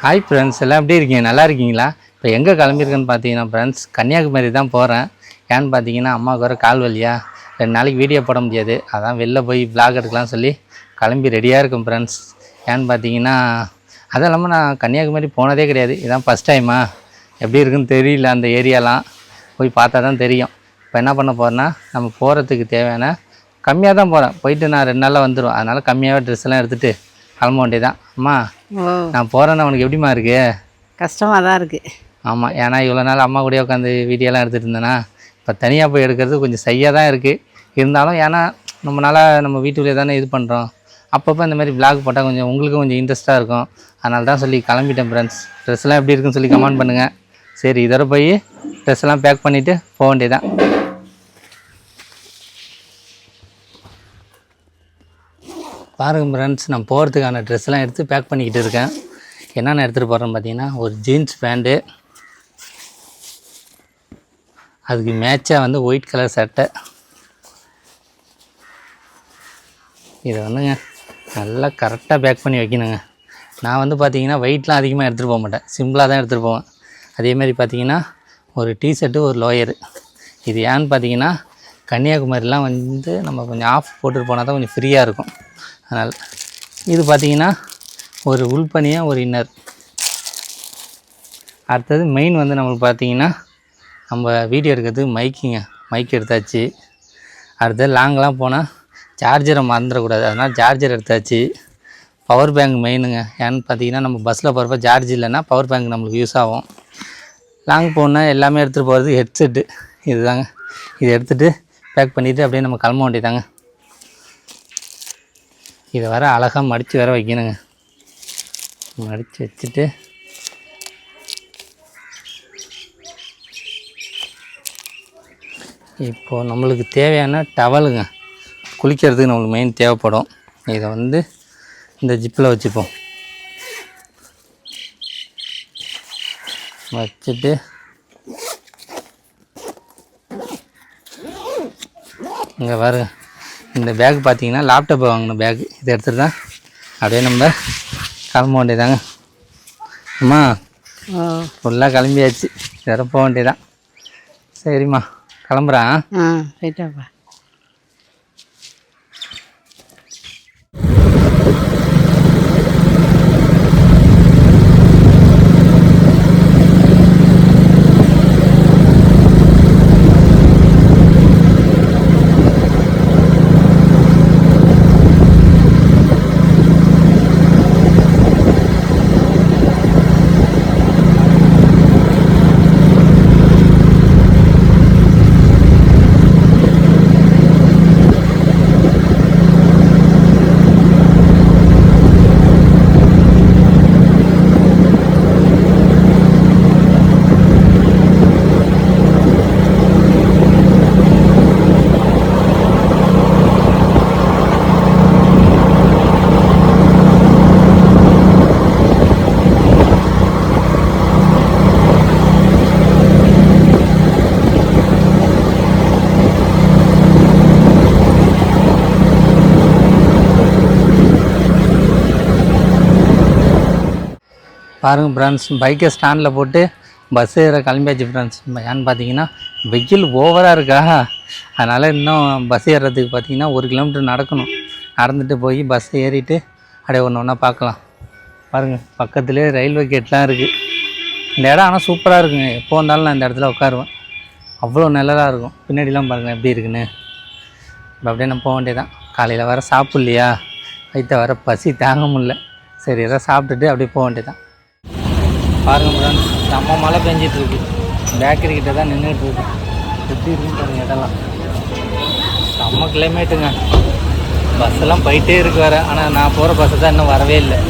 Hi friends, எல்லாம் எப்படி இருக்கீங்க? நல்லா இருக்கீங்களா? இப்போ எங்கே கிளம்பியிருக்கேன்னு பார்த்தீங்கன்னா ஃப்ரெண்ட்ஸ், கன்னியாகுமரி தான் போகிறேன். ஏன்னு பார்த்தீங்கன்னா அம்மாவுக்கு வர கால் வலியா 2 நாளைக்கு வீடியோ போட முடியாது. அதான் வெளில போய் விளாக் எடுக்கலாம்னு சொல்லி கிளம்பி ரெடியாக இருக்கும் ஃப்ரெண்ட்ஸ். ஏன்னு பார்த்தீங்கன்னா அதுவும் இல்லாமல் நான் கன்னியாகுமரி போனதே கிடையாது. இதான் ஃபஸ்ட் டைமா. எப்படி இருக்குன்னு தெரியல, அந்த ஏரியாலாம் போய் பார்த்தா தான் தெரியும். இப்போ என்ன பண்ண போகிறேன்னா, நம்ம போகிறதுக்கு தேவையான கம்மியாக தான் போகிறேன். போயிட்டு நான் 2 நாளில் வந்துடும். அதனால் கம்மியாகவே ட்ரெஸ் எல்லாம் எடுத்துகிட்டு கிளம்ப வேண்டியதான். அம்மா, நான் போகிறேன்னா உனக்கு எப்படிமா இருக்கு? கஷ்டமாக தான் இருக்குது. ஆமாம், ஏன்னா இவ்வளோ நாள் அம்மா கூட உட்காந்து வீடியோலாம் எடுத்துகிட்டு இருந்தேன்னா, இப்போ தனியாக போய் எடுக்கிறது கொஞ்சம் சையாக தான் இருக்குது. இருந்தாலும் ஏன்னா நம்ம வீட்டுக்குள்ளே தானே இது பண்ணுறோம். அப்பப்போ இந்த மாதிரி விளாக் போட்டால் கொஞ்சம் உங்களுக்கும் கொஞ்சம் இன்ட்ரெஸ்ட்டாக இருக்கும். அதனால தான் சொல்லி கிளம்பிட்டேன் ஃப்ரெண்ட்ஸ். ட்ரெஸ்லாம் எப்படி இருக்குன்னு சொல்லி கமெண்ட் பண்ணுங்கள். சரி, இதோட போய் ட்ரெஸ்லாம் பேக் பண்ணிவிட்டு போக வேண்டியதான். பாருங்கள் ஃப்ரெண்ட்ஸ், நான் போகிறதுக்கான ட்ரெஸ்லாம் எடுத்து பேக் பண்ணிக்கிட்டு இருக்கேன். என்னென்ன எடுத்துகிட்டு போகிறேன்னு பார்த்தீங்கன்னா, ஒரு ஜீன்ஸ் பேண்ட்டு, அதுக்கு மேட்சாக வந்து ஒயிட் கலர் சட்டை. இதை வந்துங்க நல்லா கரெக்டாக பேக் பண்ணி வைக்கணுங்க. நான் வந்து பார்த்திங்கன்னா வெயிட்லாம் அதிகமாக எடுத்துகிட்டு போக மாட்டேன், சிம்பிளாக தான் எடுத்துகிட்டு போவேன். அதேமாதிரி பார்த்திங்கன்னா ஒரு டிஷர்ட்டு, ஒரு லோயரு. இது ஏன்னு பார்த்தீங்கன்னா கன்னியாகுமரிலாம் வந்து நம்ம கொஞ்சம் ஆஃப் போட்டுட்டு போனால் தான் கொஞ்சம் ஃப்ரீயாக இருக்கும். அதனால் இது பார்த்திங்கன்னா ஒரு உள்பனியாக ஒரு இன்னர். அடுத்தது மெயின் வந்து நம்மளுக்கு பார்த்திங்கன்னா நம்ம வீடியோ எடுக்கிறதுக்கு மைக் எடுத்தாச்சு. அடுத்தது லாங்கெலாம் போனால் சார்ஜரை மறந்துடக்கூடாது, அதனால் சார்ஜர் எடுத்தாச்சு. பவர் பேங்க் மெயினுங்க. ஏன்னு பார்த்தீங்கன்னா நம்ம பஸ்ஸில் போகிறப்ப சார்ஜ் இல்லைன்னா பவர் பேங்க் நம்மளுக்கு யூஸ் ஆகும். லாங் போனால் எல்லாமே எடுத்துகிட்டு போகிறது ஹெட்செட்டு இதுதாங்க. இதை எடுத்துகிட்டு பேக் பண்ணிவிட்டு அப்படியே நம்ம கிளம்ப வேண்டியதாங்க. இதை வர அழகாக மடித்து வேற வைக்கணுங்க. மடித்து வச்சுட்டு இப்போது நம்மளுக்கு தேவையான டவலுங்க, குளிக்கிறதுக்கு நம்மளுக்கு மெயின் தேவைப்படும். இதை வந்து இந்த ஜிப்பில் வச்சுப்போம். வச்சுட்டு இங்கே பாருங்க, இந்த பேக் பார்த்தீங்கன்னா லேப்டாப் வாங்கின பேக். இதை எடுத்துகிட்டு தான் அப்படியே நம்ம கிளம்ப வேண்டியதாங்க. அம்மா ஃபுல்லாக கிளம்பியாச்சு, வேற போக வேண்டியதான். சரிம்மா, கிளம்புறேன். ரைட்டாப்பா. பாருங்கள் ஃப்ரெண்ட்ஸ், பைக்கை ஸ்டாண்டில் போட்டு பஸ் ஏற கிளம்பியாச்சு ஃப்ரெண்ட்ஸ். ஏன்னு பார்த்தீங்கன்னா வெயில் ஓவராக இருக்கா, அதனால் இன்னும் பஸ் ஏறுறதுக்கு பார்த்தீங்கன்னா 1 கிலோமீட்டர் நடக்கணும். நடந்துட்டு போய் பஸ் ஏறிட்டு அப்படியே ஒன்று ஒன்றா பார்க்கலாம். பாருங்கள், பக்கத்துலேயே ரயில்வே கேட்லாம் இருக்குது. இந்த இடம் ஆனால் சூப்பராக இருக்குங்க. எப்போ வந்தாலும் நான் இந்த இடத்துல உட்காருவேன், அவ்வளோ நிழலாக இருக்கும். பின்னாடிலாம் பாருங்கள் எப்படி இருக்குன்னு. இப்போ அப்படியே நான் போக வேண்டியதான். காலையில் வர சாப்பிட்லையா, வயிற்ற வர பசி தாங்க முடியல. சரி, எதாவது சாப்பிட்டுட்டு அப்படியே போக வேண்டியதான். பாருங்கள் ஃப்ரெண்ட்ஸ், செம்ம மழை பெஞ்சிட்ருக்கு. பேக்கரி கிட்ட தான் நின்றுட்டுருக்கு. எப்படி இருக்குன்னு பாருங்கள் இடம்லாம். செம்ம கிளைமேட்டுங்க. பஸ்ஸெல்லாம் போயிட்டே இருக்கு வேறு, ஆனால் நான் போகிற பஸ்ஸு தான் இன்னும் வரவே இல்லை.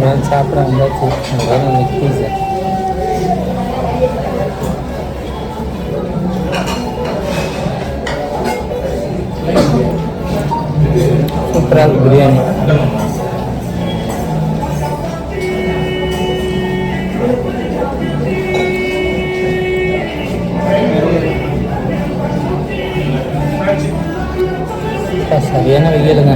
ஃப்ரெண்ட்ஸ் சாப்பிட வந்தாச்சு. லெக் பீஸு சூப்பராக இருக்குது பிரியாணி. சரியான வெயிலுங்க.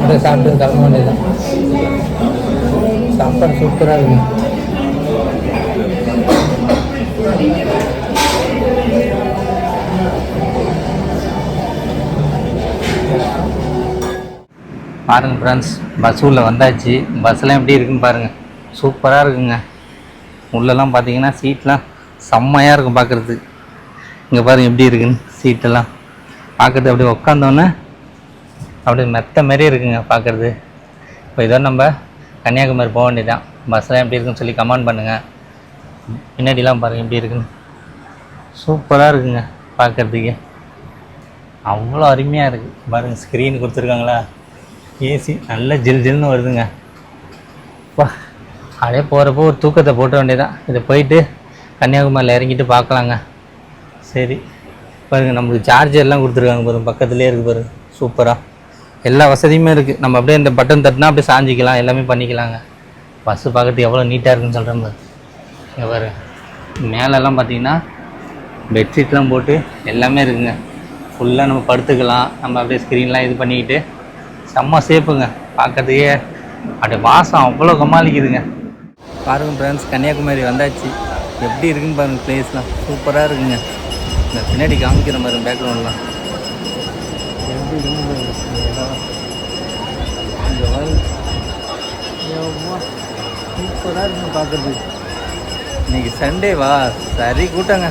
அப்படியே சாப்பிட்டு கிளம்ப வேண்டியதுதான். சாப்பாடு சூப்பராக இருக்குங்க. பாருங்கள் ஃப்ரெண்ட்ஸ், பஸ் உள்ள வந்தாச்சு. பஸ்ஸெலாம் எப்படி இருக்குன்னு பாருங்கள். சூப்பராக இருக்குங்க. உள்ளெல்லாம் பார்த்தீங்கன்னா சீட்லாம் செம்மையாக இருக்கும் பார்க்குறதுக்கு. இங்கே பாருங்கள் எப்படி இருக்குன்னு சீட்டெல்லாம் பார்க்குறது. அப்படியே உட்காந்தோன்னே அப்படியே மெத்த மாரியே இருக்குங்க பார்க்குறது. இப்போ இதோ நம்ம கன்னியாகுமரி போக வேண்டியதான். பஸ்ஸெலாம் எப்படி இருக்குன்னு சொல்லி கமெண்ட் பண்ணுங்கள். பின்னாடிலாம் பாருங்கள் எப்படி இருக்குன்னு. சூப்பராக இருக்குங்க பார்க்குறதுக்கு. அவ்வளோ அருமையாக இருக்குது பாருங்கள். ஸ்க்ரீன் கொடுத்துருக்காங்களா, ஏசி நல்ல ஜில் ஜில்னு வருதுங்க. வா, அப்படியே போகிறப்போ ஒரு தூக்கத்தை போட்ட வேண்டியதான். இதை போயிட்டு கன்னியாகுமரியில் இறங்கிட்டு பார்க்கலாங்க. சரி பாருங்கள், நம்மளுக்கு சார்ஜர்லாம் கொடுத்துருக்காங்க பாருங்கள். பக்கத்துலேயே இருக்குது பாருங்கள். சூப்பராக எல்லா வசதியுமே இருக்குது. நம்ம அப்படியே இந்த பட்டன் தட்டினா அப்படியே சாஞ்சிக்கலாம், எல்லாமே பண்ணிக்கலாங்க. பஸ்ஸு பார்க்கறதுக்கு எவ்வளோ நீட்டாக இருக்குன்னு சொல்கிறேன் பாரு. இங்கே பாரு, மேலெல்லாம் பார்த்தீங்கன்னா பெட்ஷீட்லாம் போட்டு எல்லாமே இருக்குங்க. ஃபுல்லாக நம்ம படுத்துக்கலாம். நம்ம அப்படியே ஸ்க்ரீன்லாம் இது பண்ணிக்கிட்டு செம்ம சேப்புங்க பார்க்கறதுக்கே. அப்படியே வாசம் அவ்வளோ கமாளிக்குதுங்க. பாருங்கள் ஃப்ரெண்ட்ஸ், கன்னியாகுமரி வந்தாச்சு. எப்படி இருக்குன்னு பாருங்கள். பிளேஸ்லாம் சூப்பராக இருக்குங்க. இந்த பின்னாடி காமிக்கிற மாதிரி பேக்ரவுண்ட்லாம் எப்படி இருக்குன்னு சூப்பராக இருக்குங்க பார்க்குறதுக்கு. இன்றைக்கி சண்டேவா, சரி கூட்டங்க.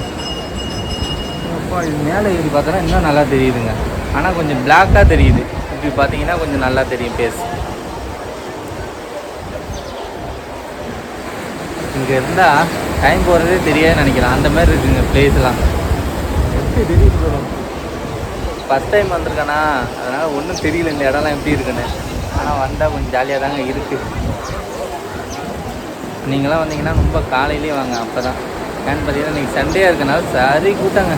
அப்பா, இது மேலே ஏறி பார்த்தோன்னா இன்னும் நல்லா தெரியுதுங்க. ஆனால் கொஞ்சம் பிளாக்காக தெரியுது. இப்படி பார்த்தீங்கன்னா கொஞ்சம் நல்லா தெரியும் பேஸ். இங்கே இருந்தால் டைம் போகிறதே தெரியாது நினைக்கலாம். அந்த மாதிரி இருக்குங்க பிளேஸ்லாம். எப்படி தெரியுது போகிறோம். ஃபஸ்ட் டைம் வந்திருக்கேனா, அதனால் ஒன்றும் தெரியல இந்த இடம்லாம் எப்படி இருக்குன்னு. ஆனால் வந்தால் கொஞ்சம் ஜாலியாக தாங்க இருக்குது. நீங்களாம் வந்தீங்கன்னா ரொம்ப காலையிலேயே வாங்க. அப்போ தான் ஏன்னு பார்த்தீங்கன்னா இன்றைக்கி சண்டேயாக இருக்கனால சரி கூட்டாங்க.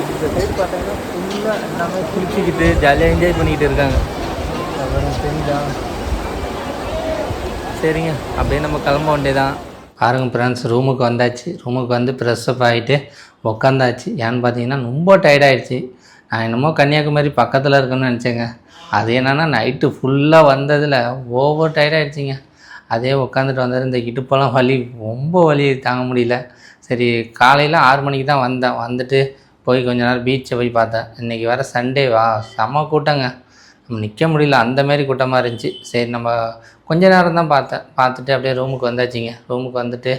இந்த சைடு பார்த்தீங்கன்னா ஃபுல்லாக எல்லாமே குளிச்சிக்கிட்டு ஜாலியாக என்ஜாய் பண்ணிக்கிட்டு இருக்காங்க. அப்புறம் தெரிஞ்சா சரிங்க, அப்படியே நம்ம கிளம்ப வேண்டியதான். பாருங்கள் ஃப்ரெண்ட்ஸ், ரூமுக்கு வந்தாச்சு. ரூமுக்கு வந்து ஃப்ரெஷ்அப் ஆகிட்டு உக்காந்தாச்சு. ஏன்னு பார்த்தீங்கன்னா ரொம்ப டயர்டாயிடுச்சு. நான் என்னமோ கன்னியாகுமரி பக்கத்தில் இருக்குன்னு நினச்சேங்க. அது என்னென்னா நைட்டு ஃபுல்லாக வந்ததில் ஓவர் டயர்டாயிடுச்சிங்க. அதே உட்காந்துட்டு வந்தது இந்த இடுப்பெல்லாம் வலி, ரொம்ப வலி தாங்க முடியல. சரி, காலையில் 6 மணிக்கு தான் வந்தேன். வந்துட்டு போய் கொஞ்ச நேரம் பீச்சை போய் பார்த்தேன். இன்றைக்கி வேறு சண்டேவா, செம்ம கூட்டங்க. நம்ம நிற்க முடியல, அந்தமாரி கூட்டமாக இருந்துச்சு. சரி, நம்ம கொஞ்ச நேரம் தான் பார்த்துட்டு அப்படியே ரூமுக்கு வந்தாச்சுங்க. ரூமுக்கு வந்துட்டு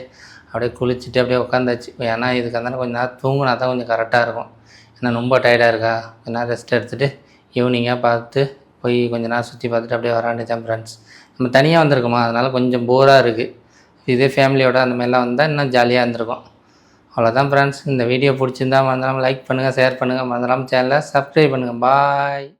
அப்படியே குளிச்சுட்டு அப்படியே உட்காந்தாச்சு. ஏன்னா இதுக்கு வந்தாலும் கொஞ்சம் நேரம் தூங்கினா தான் கொஞ்சம் கரெக்டாக இருக்கும். ஏன்னா ரொம்ப டயர்டாக இருக்கா, கொஞ்ச நேரம் ரெஸ்ட் எடுத்துகிட்டு ஈவினிங்காக பார்த்து போய் கொஞ்ச நேரம் சுற்றி பார்த்துட்டு அப்படியே வர வேண்டியதான் ஃப்ரெண்ட்ஸ். நம்ம தனியாக வந்திருக்கோமா, அதனால் கொஞ்சம் போராக இருக்குது. இதே ஃபேமிலியோட அந்த மாதிரிலாம் வந்தால் இன்னும் ஜாலியாக இருந்திருக்கும். அவ்வளோதான் ஃப்ரெண்ட்ஸ். இந்த வீடியோ பிடிச்சிருந்தா மறந்துடாமல் லைக் பண்ணுங்கள், ஷேர் பண்ணுங்கள், மறந்துடாமல் சேனலை சப்ஸ்கிரைப் பண்ணுங்கள். பாய்.